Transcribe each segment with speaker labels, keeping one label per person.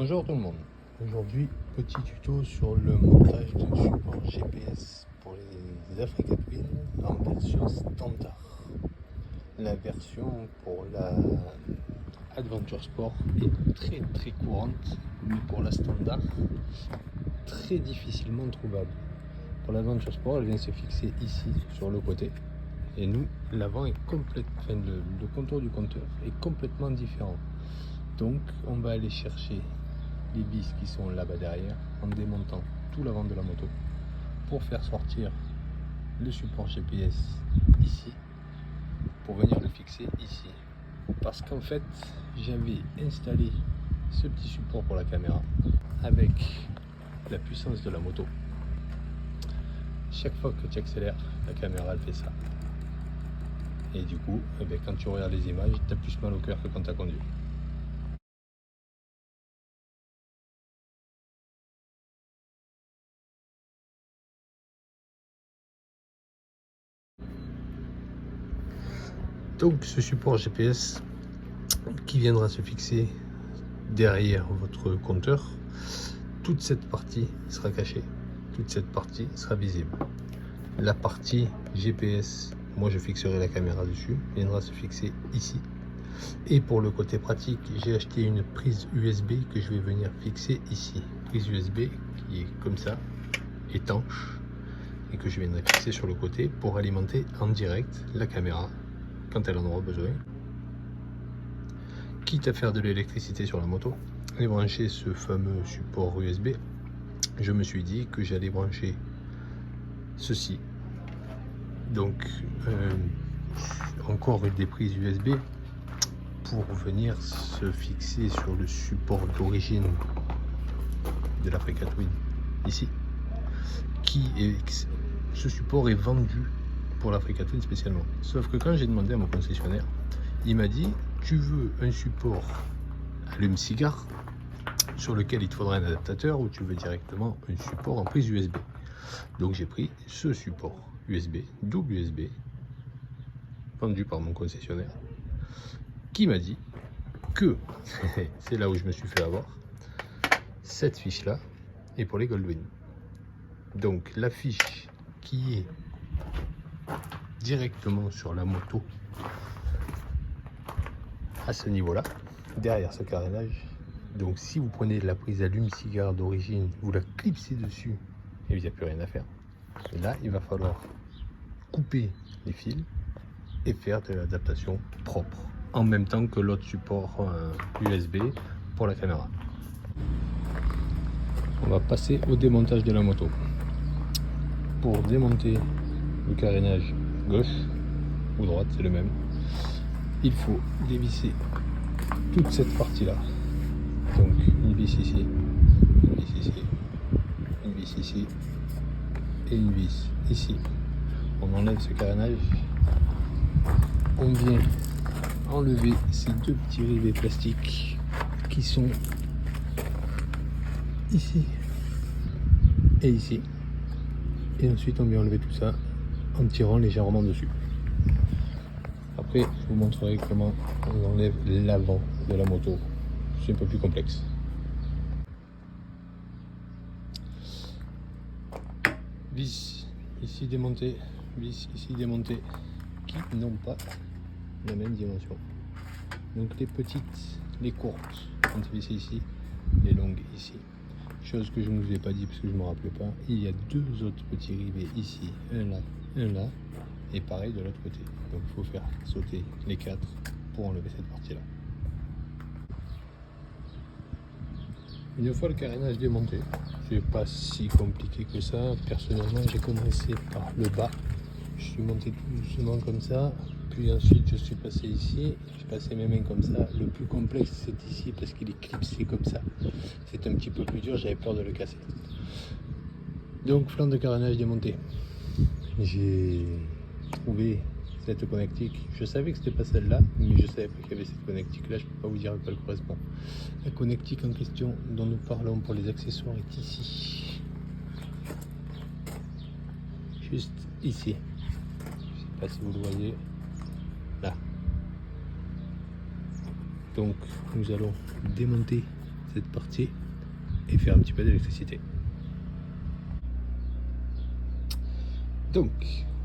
Speaker 1: Bonjour tout le monde. Aujourd'hui, petit tuto sur le montage d'un support GPS pour les Africa Twin en version standard. La version pour la Adventure Sport est très courante, mais pour la standard, très difficilement trouvable. Pour l'Adventure Sport, elle vient se fixer ici sur le côté. Et nous, l'avant est complètement, le contour du compteur est complètement différent. Donc, on va aller chercher les vis qui sont là-bas derrière en démontant tout l'avant de la moto pour faire sortir le support GPS ici pour venir le fixer ici, parce qu'en fait j'avais installé ce petit support pour la caméra avec la puissance de la moto. Chaque fois que tu accélères, la caméra elle fait ça, et du coup quand tu regardes les images, tu as plus mal au cœur que quand tu as conduit. Donc ce support GPS qui viendra se fixer derrière votre compteur, toute cette partie sera cachée, toute cette partie sera visible. La partie GPS, moi je fixerai la caméra dessus, viendra se fixer ici. Et pour le côté pratique, j'ai acheté une prise USB que je vais venir fixer ici. Prise USB qui est comme ça, étanche, et que je viendrai fixer sur le côté pour alimenter en direct la caméra quand elle en aura besoin. Quitte à faire de l'électricité sur la moto et brancher ce fameux support USB, je me suis dit que j'allais brancher ceci. Donc encore des prises USB pour venir se fixer sur le support d'origine de l'Africa Twin ici. Ce support est vendu pour l'Africa Twin spécialement. Sauf que quand j'ai demandé à mon concessionnaire, il m'a dit: tu veux un support allume-cigare sur lequel il te faudra un adaptateur, ou tu veux directement un support en prise USB. Donc j'ai pris ce support USB, double USB, vendu par mon concessionnaire, qui m'a dit que, c'est là où je me suis fait avoir, cette fiche là est pour les Goldwing. Donc la fiche qui est directement sur la moto à ce niveau là, derrière ce carénage. Donc si vous prenez la prise allume-cigare d'origine, vous la clipsez dessus et il n'y a plus rien à faire. Et là il va falloir couper les fils et faire de l'adaptation propre en même temps que l'autre support USB pour la caméra. On va passer au démontage de la moto. Pour démonter le carénage gauche ou droite, c'est le même, il faut dévisser toute cette partie là. Donc une vis ici, une vis ici, une vis ici et une vis ici. On enlève ce carénage, on vient enlever ces deux petits rivets plastiques qui sont ici et ici, et ensuite on vient enlever tout ça en tirant légèrement dessus. Après je vous montrerai comment on enlève l'avant de la moto, c'est un peu plus complexe. Vis ici démontées, vis ici démontées, qui n'ont pas la même dimension. Donc les petites, les courtes, on vis ici, les longues ici. Chose que je ne vous ai pas dit parce que je ne me rappelais pas, il y a deux autres petits rivets ici, un là, et pareil de l'autre côté. Donc il faut faire sauter les quatre pour enlever cette partie là. Une fois le carénage démonté, c'est pas si compliqué que ça. Personnellement j'ai commencé par le bas, je suis monté tout doucement comme ça, puis ensuite je suis passé ici, j'ai passé mes mains comme ça. Le plus complexe c'est ici parce qu'il est clipsé comme ça, c'est un petit peu plus dur, j'avais peur de le casser. Donc flanc de carénage démonté, j'ai trouvé cette connectique. Je savais que c'était pas celle-là, mais je savais pas qu'il y avait cette connectique là, je peux pas vous dire à quoi elle correspond. La connectique en question dont nous parlons pour les accessoires est ici, juste ici, je sais pas si vous le voyez là. Donc nous allons démonter cette partie et faire un petit peu d'électricité. Donc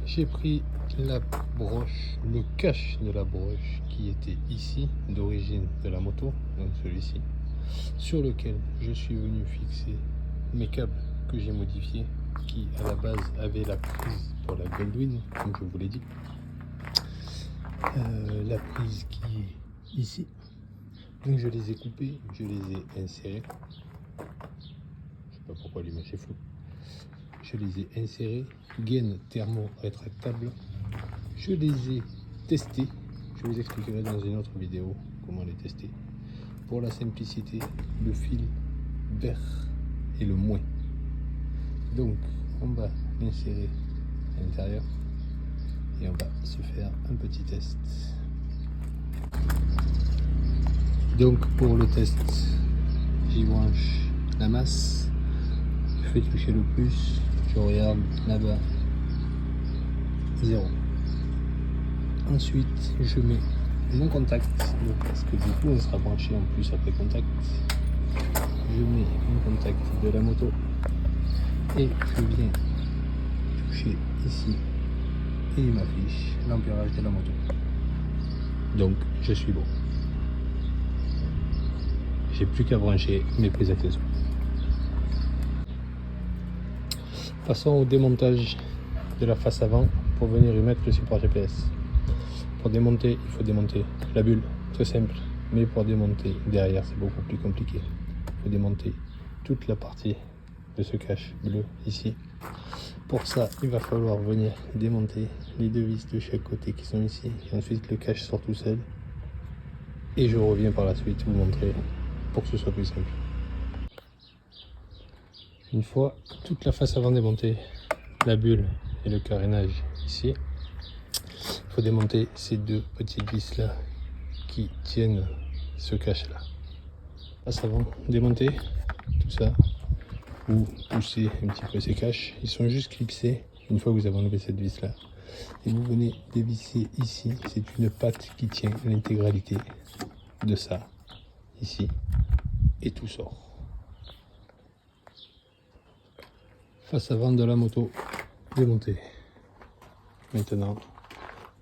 Speaker 1: j'ai pris la broche, le cache de la broche qui était ici, d'origine de la moto, donc celui-ci, sur lequel je suis venu fixer mes câbles que j'ai modifiés, qui à la base avaient la prise pour la Goldwing, comme je vous l'ai dit. La prise qui est ici, donc je les ai coupés, je les ai insérés. Je sais pas pourquoi l'image est floue. Je les ai insérés, gaine thermo-rétractable. Je les ai testés. Je vous expliquerai dans une autre vidéo comment les tester. Pour la simplicité, le fil vert est le moins. Donc on va l'insérer à l'intérieur et on va se faire un petit test. Donc pour le test, j'y branche la masse, je fais toucher le plus, je regarde là-bas, 0. Ensuite je mets mon contact, parce que du coup on sera branché en plus après contact. Je mets mon contact de la moto et je viens toucher ici et il m'affiche l'ampérage de la moto. Donc je suis bon. J'ai plus qu'à brancher mes prises accessoires. Passons au démontage de la face avant pour venir y mettre le support GPS. Pour démonter, il faut démonter la bulle, très simple, mais pour démonter derrière c'est beaucoup plus compliqué. Il faut démonter toute la partie de ce cache bleu ici. Pour ça, il va falloir venir démonter les deux vis de chaque côté qui sont ici, et ensuite le cache sort tout seul. Et je reviens par la suite vous montrer pour que ce soit plus simple. Une fois toute la face avant démontée, la bulle et le carénage ici, il faut démonter ces deux petites vis là qui tiennent ce cache là. Face avant démonter tout ça, ou pousser un petit peu ces caches, ils sont juste clipsés une fois que vous avez enlevé cette vis là. Et vous venez dévisser ici, c'est une patte qui tient l'intégralité de ça ici et tout sort. Face avant de la moto démontée. Maintenant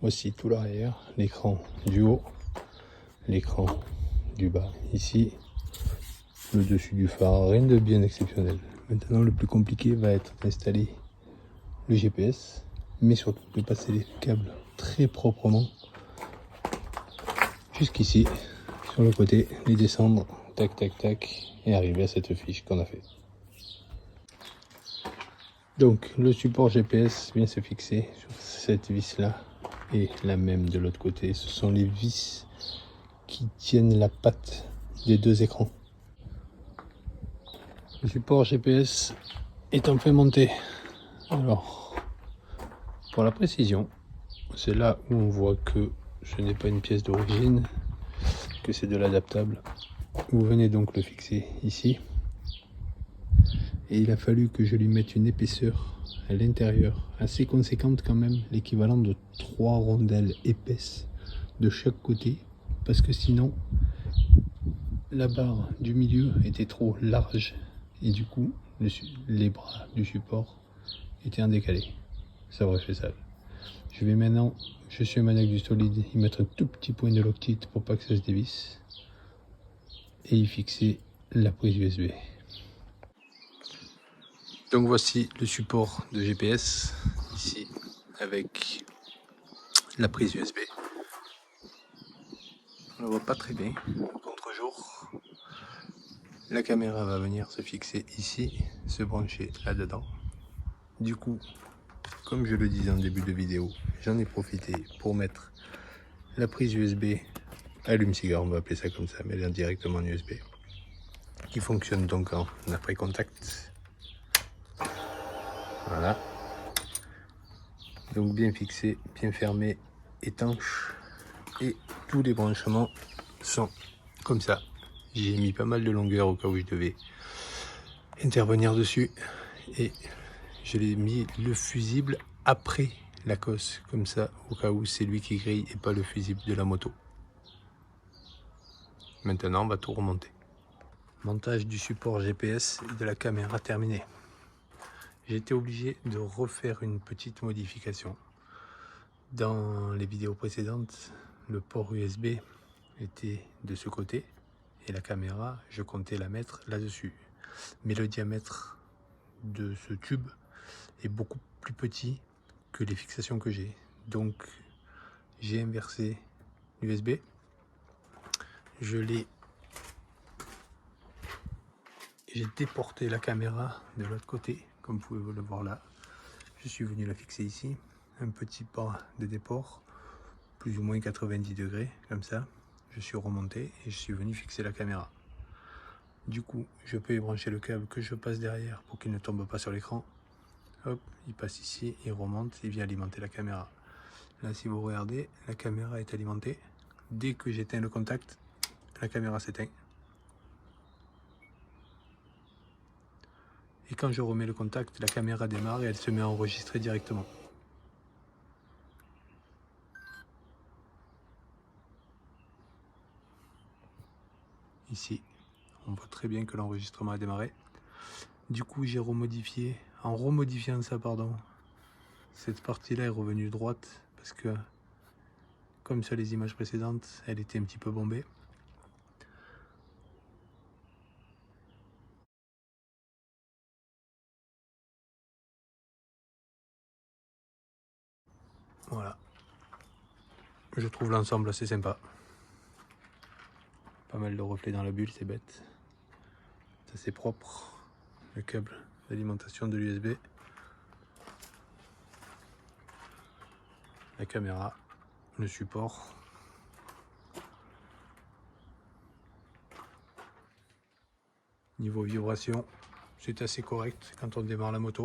Speaker 1: voici tout l'arrière, l'écran du haut, l'écran du bas ici, le dessus du phare, rien de bien exceptionnel. Maintenant le plus compliqué va être d'installer le GPS, mais surtout de passer les câbles très proprement jusqu'ici sur le côté, les descendre tac tac tac et arriver à cette fiche qu'on a fait. Donc le support GPS vient se fixer sur cette vis là et la même de l'autre côté. Ce sont les vis qui tiennent la patte des deux écrans. Le support GPS est enfin monté. Alors pour la précision, c'est là où on voit que ce n'est pas une pièce d'origine, que c'est de l'adaptable. Vous venez donc le fixer ici. Et il a fallu que je lui mette une épaisseur à l'intérieur assez conséquente quand même, l'équivalent de 3 rondelles épaisses de chaque côté, parce que sinon la barre du milieu était trop large et du coup les bras du support étaient en décalé. Ça aurait fait ça. Je vais maintenant, je suis un maniaque du solide, y mettre un tout petit point de loctite pour pas que ça se dévisse et y fixer la prise USB. Donc voici le support de GPS ici avec la prise USB. On ne voit pas très bien au contre-jour. La caméra va venir se fixer ici, se brancher là-dedans. Du coup, comme je le disais en début de vidéo, j'en ai profité pour mettre la prise USB allume-cigare, on va appeler ça comme ça, mais elle est directement en USB, qui fonctionne donc en après contact. Voilà. Donc bien fixé, bien fermé, étanche. Et tous les branchements sont comme ça. J'ai mis pas mal de longueur au cas où je devais intervenir dessus. Et je l'ai mis le fusible après la cosse. Comme ça, au cas où c'est lui qui grille et pas le fusible de la moto. Maintenant, on va tout remonter. Montage du support GPS et de la caméra terminé. J'ai été obligé de refaire une petite modification. Dans les vidéos précédentes, le port USB était de ce côté et la caméra, je comptais la mettre là-dessus. Mais le diamètre de ce tube est beaucoup plus petit que les fixations que j'ai. Donc j'ai inversé l'USB. J'ai déporté la caméra de l'autre côté, comme vous pouvez le voir là. Je suis venu la fixer ici, un petit pas de déport, plus ou moins 90 degrés, comme ça. Je suis remonté et je suis venu fixer la caméra. Du coup, je peux y brancher le câble que je passe derrière pour qu'il ne tombe pas sur l'écran. Hop, il passe ici, il remonte, il vient alimenter la caméra. Là, si vous regardez, la caméra est alimentée. Dès que j'éteins le contact, la caméra s'éteint. Et quand je remets le contact, la caméra démarre et elle se met à enregistrer directement. Ici, on voit très bien que l'enregistrement a démarré. Du coup, j'ai remodifié, en remodifiant ça, pardon, cette partie-là est revenue droite parce que, comme sur les images précédentes, elle était un petit peu bombée. Voilà. Je trouve l'ensemble assez sympa. Pas mal de reflets dans la bulle, c'est bête. C'est assez propre. Le câble d'alimentation de l'USB. La caméra. Le support. Niveau vibration, c'est assez correct quand on démarre la moto.